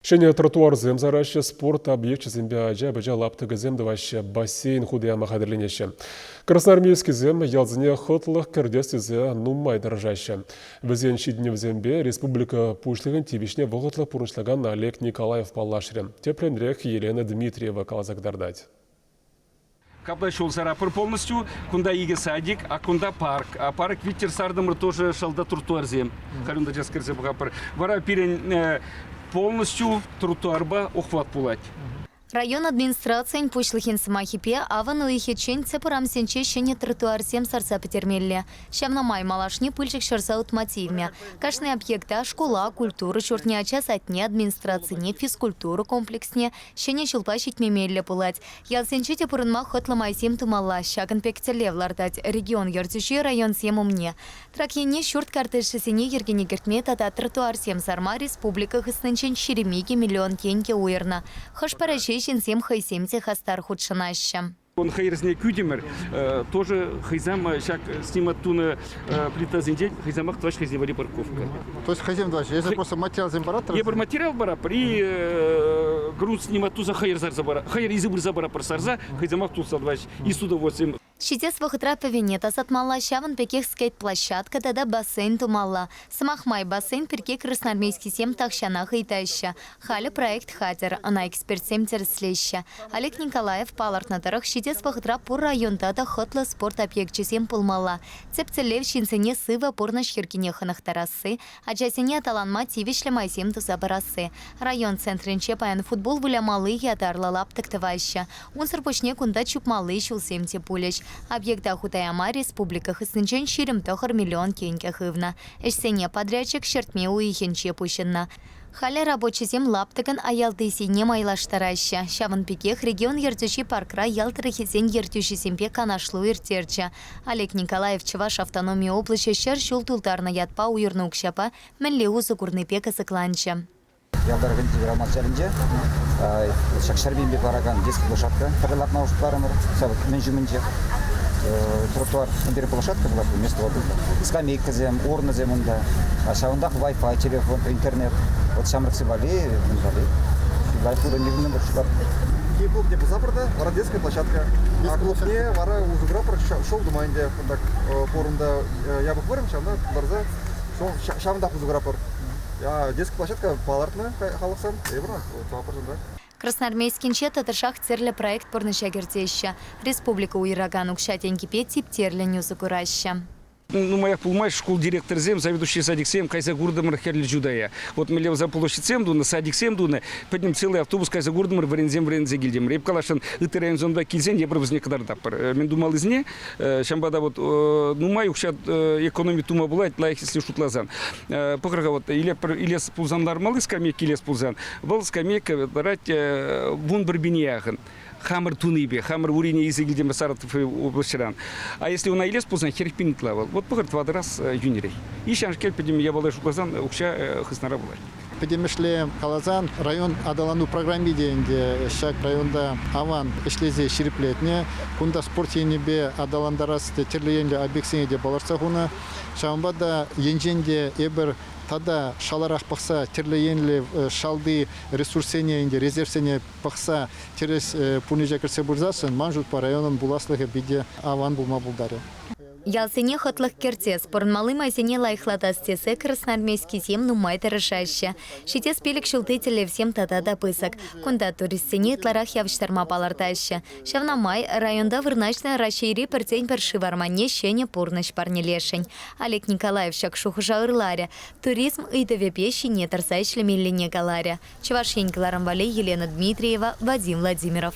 Шене тротуар земзараща спорт объект зембе ажа лаптыгы земдываща бассейн худыяма хадырленеща. Красноармейский зем ялзыне хытлых кірдестізе нуммай дыржаща. Візен шидіне зембе республика пушлығын тибишне вғытлық пұрыншлаган Олег Николаев палашрен. Тепленрек Елена Дмитриева калазагдардать. Когда шел Сарапур полностью, куда иге садик, а куда парк. А парк Витер Сардамыр тоже шалда тротуар зем. Халюнда джаскерзе бухапар. Вара пирен полностью тротуарба охват пулать. Район администрации пушлыхин самахипе, аван уихечень цепарам сенче щене тротуар сем сарса потермелли. Щавна май малашни пыльчик шарса аутмотивме. Кашные объекты школа, культура, чертня час отне администрации, не физкультура комплексне, щене щелпащить мемелли пулать. Ял сенче тепурынма хотла майсим тумалла, щаган пектелев лартать, регион яртющий район сем умне. Тракене шурт картыши сине ергене гертме тата тротуар сем сарма республика хыснынчен щеремиги миллион теньке уерна. Хаш паращей сем хайсемте хастар худшанаща. Он хайрзне кюдимер тоже хайзам шак снимат туна плита зиндень хайзамах тваш хайзневали парковка. То есть хайзем дваш, если просто материал зембарат? Я материал бара при груз снимат туза хайрзар забара, хайр изыбр забара парсарза хайзамах туза дваш и с удовольствием. Щитец вахытра павенета сатмалла щаван пекех скейт-площадка, тогда бассейн тумалла. Самахмай бассейн перке красноармейский сем тахщана хайтаща. Халя проект хатер, она эксперт сем терслеща. Олег Николаев паларт на тарах щитец вахытра пур район тата хотла спорт объект сем пулмалла. Цепцелев щинцене сыва порна шхиркине ханах тарасы, а часене таланма тивишле майсем туза барасы. Район центринче паян футбол вулямалы ятарла лаптык таваща. Он сарпочне кунда чупмалы щул сем тепулещ. Объекта хутаяма республика хыснынчен ширим тохар миллион теньке хывна. Эшсене подрядчик шертме уихенче пущенна. Халя рабочий зем лаптыган аялды сине майлаштараща. Щаван пекех регион ертющий паркра ялтырыхесен ертющий семпе канашлу иртерча. Олег Николаев Чуваш автономия облача щар шул тултарна ятпа уйырны укшапа мәнле узы курны пека сыкланча. Ялдарган тиграмачарынче шакшарбинбе бараган детский площадка табылат наушукларымыр менжуминче тротуар площадка была вместо воды скамейка зем орны земунда ашаундах Wi-Fi телефон интернет вот шамрыксы бали Wi-Fi не башкар Киеву где запрета вара детская площадка а клубне вара узугра шоу думаенде так форумда я бы говорим шамда барза шамда узугра пор я детская площадка палартна халыксан евро вопросында. Красноармейский татаршах церле проект порнышагертеща. Республика уйраган укшатеньки пет тип терле нюзыкураща. Ну, моя пулмай школ директор зем, заведующий садик сем, кайза гурдамыр херли жудая. Вот мы лев за площадь сем дуна, садик сем дуна, подним целый автобус кайза гурдамыр варензем гильдем. Реп калашан итерен зонда кильзен, я брав некодар даппар. Мен думал из не, шамбада вот, ну май укшат экономи тума булайт, лайх если шутлазан. Похрага вот, или пулзан нормалы скамейки, или пулзан. Вал скамейка, брать вон барбинияхан. Хамр тунибе, хамр урине из Игильдема Саратов облачеран. А если он аилес познан, херпинит лавал. Вот погорт вода раз юнирей. И сейчас кельпедем я балаш указан, укша хыснара была. Педемешле Калазан район адалану программе деньги шаг районда аван ишлезе шириплетне кунда спортенебе адаландарас терлеенде объектсенде баларсагуна шамбада енженде эбер тада шаларах пахса терлеенле шалды ресурсененде резервсене пахса через пунижа кирсе бурзасын манжут по районам буласлыгы биде аван булма булдаре. Ялсене хотлых кертес, порнмалы майсене лайхлатастесе красноармейский зем нумай тарашаща. Щитес пелик шултытеле всем тата пысак. Кунда туристсене тларах явштарма палартаща. Щавна май районда вырначна расшири пертень першивармане щене порныш парнелешень. Олег Николаев шакшухужа ырларя. Туризм ыйтове пещи не тарсайшле миллине галаря. Чувашень Кларамвале, Елена Дмитриева, Вадим Владимиров.